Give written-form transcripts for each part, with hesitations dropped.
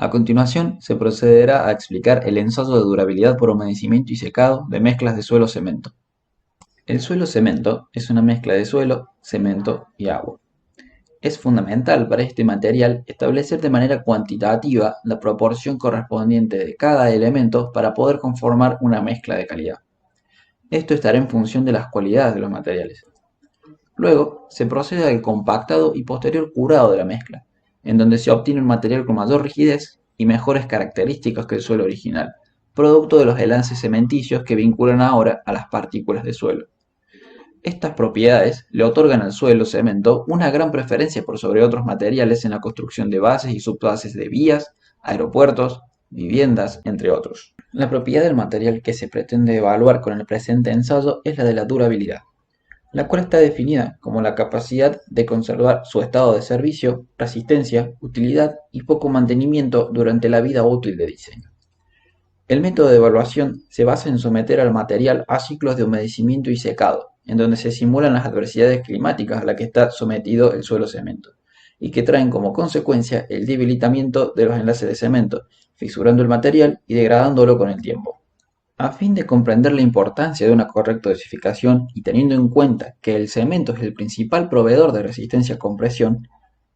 A continuación, se procederá a explicar el ensayo de durabilidad por humedecimiento y secado de mezclas de suelo-cemento. El suelo-cemento es una mezcla de suelo, cemento y agua. Es fundamental para este material establecer de manera cuantitativa la proporción correspondiente de cada elemento para poder conformar una mezcla de calidad. Esto estará en función de las cualidades de los materiales. Luego, se procede al compactado y posterior curado de la mezcla, en donde se obtiene un material con mayor rigidez y mejores características que el suelo original, producto de los enlaces cementicios que vinculan ahora a las partículas de suelo. Estas propiedades le otorgan al suelo cemento una gran preferencia por sobre otros materiales en la construcción de bases y subbases de vías, aeropuertos, viviendas, entre otros. La propiedad del material que se pretende evaluar con el presente ensayo es la de la durabilidad, la cual está definida como la capacidad de conservar su estado de servicio, resistencia, utilidad y poco mantenimiento durante la vida útil de diseño. El método de evaluación se basa en someter al material a ciclos de humedecimiento y secado, en donde se simulan las adversidades climáticas a las que está sometido el suelo cemento, y que traen como consecuencia el debilitamiento de los enlaces de cemento, fisurando el material y degradándolo con el tiempo. A fin de comprender la importancia de una correcta dosificación y teniendo en cuenta que el cemento es el principal proveedor de resistencia a compresión,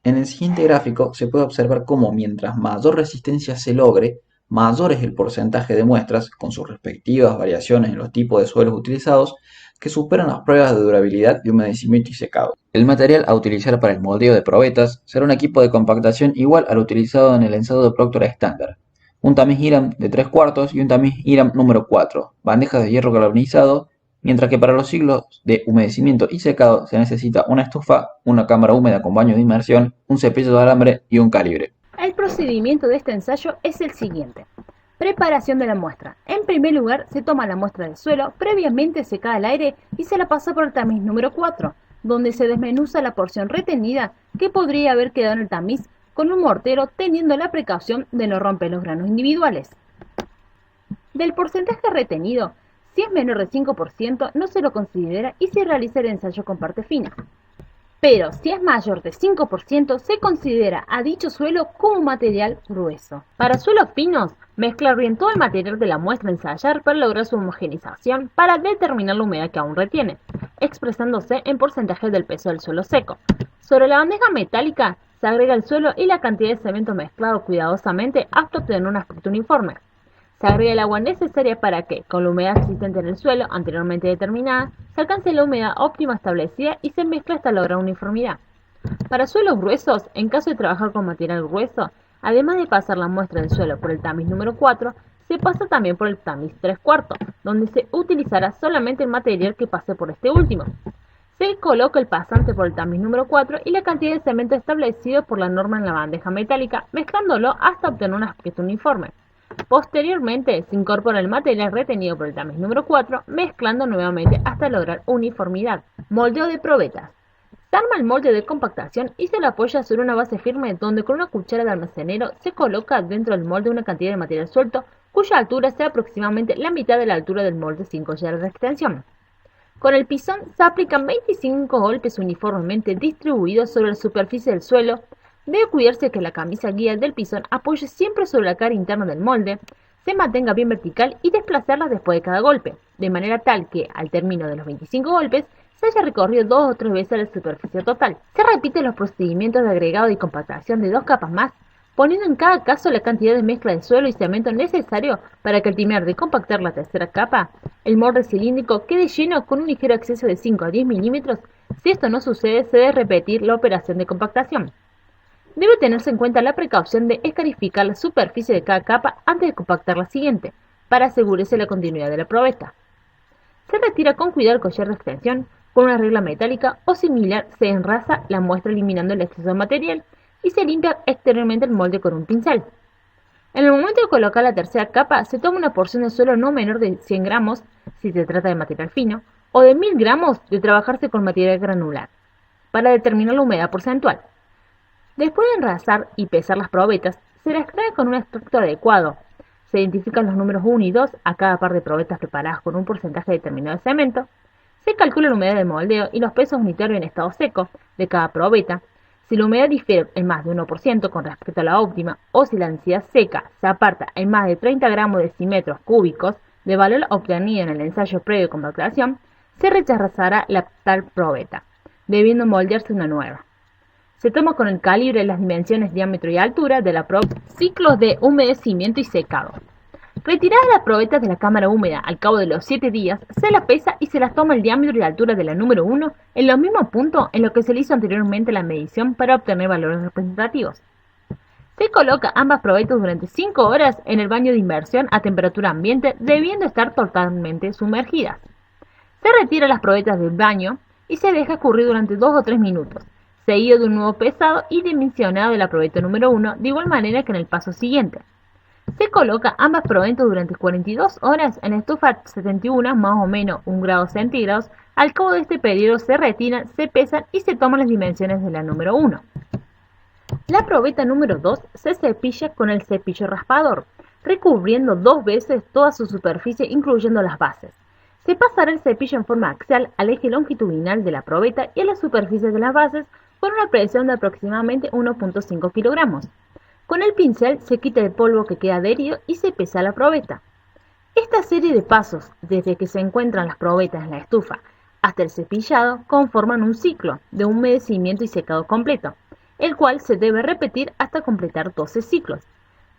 en el siguiente gráfico se puede observar cómo mientras mayor resistencia se logre, mayor es el porcentaje de muestras, con sus respectivas variaciones en los tipos de suelos utilizados, que superan las pruebas de durabilidad de humedecimiento y secado. El material a utilizar para el moldeo de probetas será un equipo de compactación igual al utilizado en el ensado de Proctor estándar. Un tamiz IRAM de 3/4 y un tamiz IRAM número 4, bandejas de hierro galvanizado, mientras que para los ciclos de humedecimiento y secado se necesita una estufa, una cámara húmeda con baño de inmersión, un cepillo de alambre y un calibre. El procedimiento de este ensayo es el siguiente. Preparación de la muestra. En primer lugar, se toma la muestra del suelo, previamente secada al aire, y se la pasa por el tamiz número 4, donde se desmenuza la porción retenida que podría haber quedado en el tamiz con un mortero, teniendo la precaución de no romper los granos individuales. Del porcentaje retenido, si es menor de 5%, no se lo considera y se realiza el ensayo con parte fina. Pero si es mayor de 5%, se considera a dicho suelo como material grueso. Para suelos finos, mezclar bien todo el material de la muestra a ensayar para lograr su homogenización para determinar la humedad que aún retiene, expresándose en porcentaje del peso del suelo seco. Sobre la bandeja metálica se agrega el suelo y la cantidad de cemento mezclado cuidadosamente hasta obtener un aspecto uniforme. Se agrega el agua necesaria para que, con la humedad existente en el suelo anteriormente determinada, se alcance la humedad óptima establecida y se mezcla hasta lograr uniformidad. Para suelos gruesos, en caso de trabajar con material grueso, además de pasar la muestra del suelo por el tamiz número 4, se pasa también por el tamiz 3/4, donde se utilizará solamente el material que pase por este último. Se coloca el pasante por el tamiz número 4 y la cantidad de cemento establecido por la norma en la bandeja metálica, mezclándolo hasta obtener un aspecto uniforme. Posteriormente, se incorpora el material retenido por el tamiz número 4, mezclando nuevamente hasta lograr uniformidad. Moldeo de probetas. Se arma el molde de compactación y se le apoya sobre una base firme donde con una cuchara de almacenero se coloca dentro del molde una cantidad de material suelto cuya altura sea aproximadamente la mitad de la altura del molde sin collar de extensión. Con el pisón se aplican 25 golpes uniformemente distribuidos sobre la superficie del suelo. Debe cuidarse que la camisa guía del pisón apoye siempre sobre la cara interna del molde, se mantenga bien vertical y desplazarla después de cada golpe, de manera tal que, al término de los 25 golpes, se haya recorrido 2 o 3 veces la superficie total. Se repiten los procedimientos de agregado y compactación de 2 capas más, poniendo en cada caso la cantidad de mezcla de suelo y cemento necesario para que al terminar de compactar la tercera capa, el molde cilíndrico quede lleno con un ligero exceso de 5 a 10 milímetros. Si esto no sucede, se debe repetir la operación de compactación. Debe tenerse en cuenta la precaución de escarificar la superficie de cada capa antes de compactar la siguiente, para asegurarse la continuidad de la probeta. Se retira con cuidado el collar de extensión, con una regla metálica o similar se enrasa la muestra eliminando el exceso de material y se limpia exteriormente el molde con un pincel. En el momento de colocar la tercera capa, se toma una porción de suelo no menor de 100 gramos, si se trata de material fino, o de 1000 gramos de trabajarse con material granular, para determinar la humedad porcentual. Después de enrasar y pesar las probetas, se las extrae con un extracto adecuado. Se identifican los números 1 y 2 a cada par de probetas preparadas con un porcentaje determinado de cemento. Se calcula la humedad del moldeo y los pesos unitarios en estado seco de cada probeta. Si la humedad difiere en más de 1% con respecto a la óptima, o si la densidad seca se aparta en más de 30 gramos decímetros cúbicos del valor obtenido en el ensayo previo de compactación, se rechazará la tal probeta, debiendo moldearse una nueva. Se toma con el calibre las dimensiones, diámetro y altura de la probeta. Ciclos de humedecimiento y secado. Retirada la probeta de la cámara húmeda al cabo de los 7 días, se la pesa y se las toma el diámetro y altura de la número 1 en los mismos puntos en los que se le hizo anteriormente la medición para obtener valores representativos. Se coloca ambas probetas durante 5 horas en el baño de inmersión a temperatura ambiente, debiendo estar totalmente sumergidas. Se retira las probetas del baño y se deja escurrir durante 2 o 3 minutos, seguido de un nuevo pesado y dimensionado de la probeta número 1, de igual manera que en el paso siguiente. Se coloca ambas probetas durante 42 horas en estufa 71, más o menos 1 grado centígrados. Al cabo de este periodo se retiran, se pesan y se toman las dimensiones de la número 1. La probeta número 2 se cepilla con el cepillo raspador, recubriendo 2 veces toda su superficie, incluyendo las bases. Se pasará el cepillo en forma axial al eje longitudinal de la probeta y a la superficie de las bases con una presión de aproximadamente 1.5 kilogramos. Con el pincel se quita el polvo que queda adherido y se pesa la probeta. Esta serie de pasos, desde que se encuentran las probetas en la estufa hasta el cepillado, conforman un ciclo de humedecimiento y secado completo, el cual se debe repetir hasta completar 12 ciclos.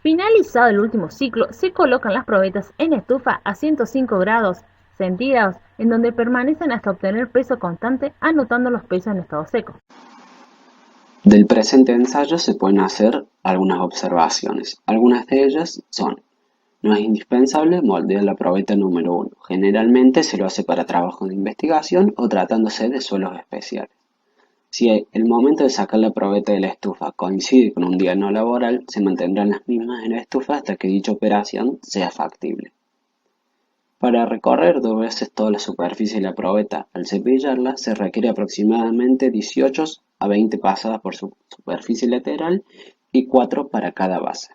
Finalizado el último ciclo, se colocan las probetas en estufa a 105 grados centígrados, en donde permanecen hasta obtener peso constante, anotando los pesos en estado seco. Del presente ensayo se pueden hacer algunas observaciones. Algunas de ellas son: no es indispensable moldear la probeta número 1. Generalmente se lo hace para trabajos de investigación o tratándose de suelos especiales. Si el momento de sacar la probeta de la estufa coincide con un día no laboral, se mantendrán las mismas en la estufa hasta que dicha operación sea factible. Para recorrer 2 veces toda la superficie de la probeta al cepillarla, se requiere aproximadamente 18 a 20 pasadas por su superficie lateral y 4 para cada base.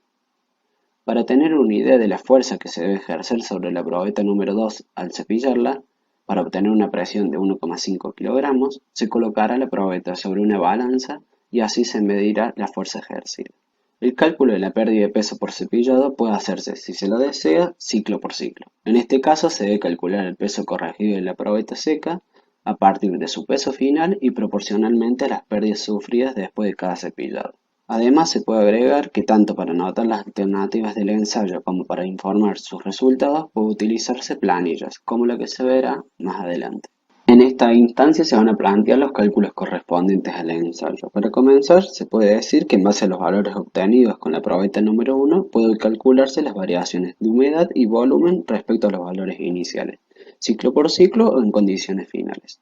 Para tener una idea de la fuerza que se debe ejercer sobre la probeta número 2 al cepillarla, para obtener una presión de 1,5 kilogramos, se colocará la probeta sobre una balanza y así se medirá la fuerza ejercida. El cálculo de la pérdida de peso por cepillado puede hacerse, si se lo desea, ciclo por ciclo. En este caso se debe calcular el peso corregido de la probeta seca a partir de su peso final y proporcionalmente a las pérdidas sufridas después de cada cepillado. Además, se puede agregar que tanto para anotar las alternativas del ensayo como para informar sus resultados puede utilizarse planillas, como la que se verá más adelante. En esta instancia se van a plantear los cálculos correspondientes al ensayo. Para comenzar, se puede decir que en base a los valores obtenidos con la probeta número 1, pueden calcularse las variaciones de humedad y volumen respecto a los valores iniciales, ciclo por ciclo o en condiciones finales.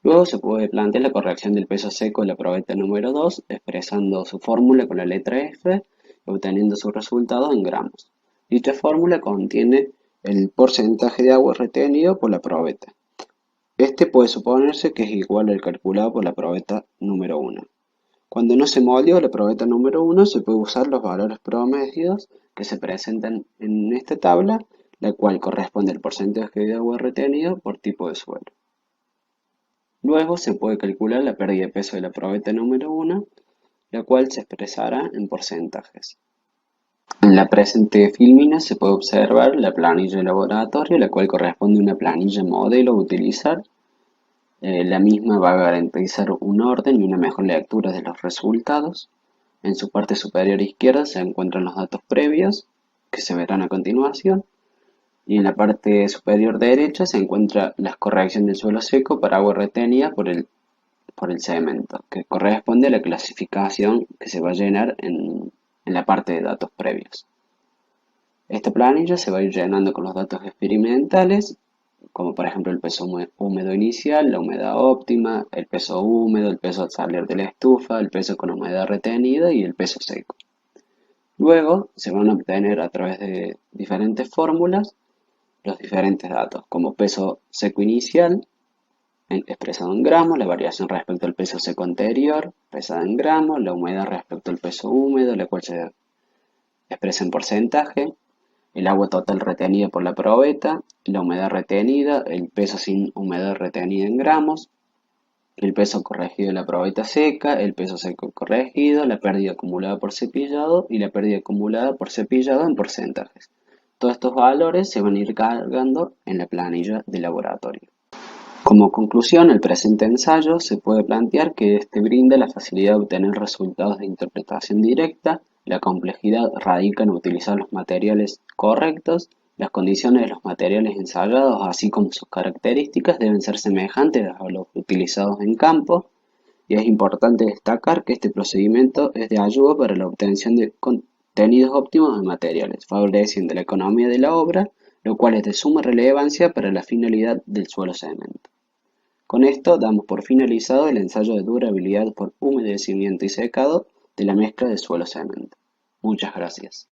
Luego se puede plantear la corrección del peso seco de la probeta número 2, expresando su fórmula con la letra F y obteniendo su resultado en gramos. Dicha fórmula contiene el porcentaje de agua retenido por la probeta. Este puede suponerse que es igual al calculado por la probeta número 1. Cuando no se moldeó la probeta número 1, se puede usar los valores promedios que se presentan en esta tabla, la cual corresponde al porcentaje de agua retenido por tipo de suelo. Luego se puede calcular la pérdida de peso de la probeta número 1, la cual se expresará en porcentajes. En la presente filmina se puede observar la planilla de laboratorio, la cual corresponde a una planilla modelo a utilizar. La misma va a garantizar un orden y una mejor lectura de los resultados. En su parte superior izquierda se encuentran los datos previos, que se verán a continuación. Y en la parte superior derecha se encuentra la corrección del suelo seco para agua retenida por el cemento, que corresponde a la clasificación que se va a llenar en la parte de datos previos. Esta planilla se va a ir llenando con los datos experimentales, como por ejemplo el peso húmedo inicial, la humedad óptima, el peso húmedo, el peso al salir de la estufa, el peso con humedad retenida y el peso seco. Luego se van a obtener a través de diferentes fórmulas los diferentes datos, como peso seco inicial, expresado en gramos, la variación respecto al peso seco anterior, pesada en gramos, la humedad respecto al peso húmedo, la cual se expresa en porcentaje, el agua total retenida por la probeta, la humedad retenida, el peso sin humedad retenida en gramos, el peso corregido de la probeta seca, el peso seco corregido, la pérdida acumulada por cepillado y la pérdida acumulada por cepillado en porcentajes. Todos estos valores se van a ir cargando en la planilla de laboratorio. Como conclusión, el presente ensayo se puede plantear que este brinda la facilidad de obtener resultados de interpretación directa, la complejidad radica en utilizar los materiales correctos, las condiciones de los materiales ensayados, así como sus características, deben ser semejantes a los utilizados en campo, y es importante destacar que este procedimiento es de ayuda para la obtención de contenidos óptimos de materiales, favoreciendo la economía de la obra, lo cual es de suma relevancia para la finalidad del suelo cemento. Con esto damos por finalizado el ensayo de durabilidad por humedecimiento y secado de la mezcla de suelo-cemento. Muchas gracias.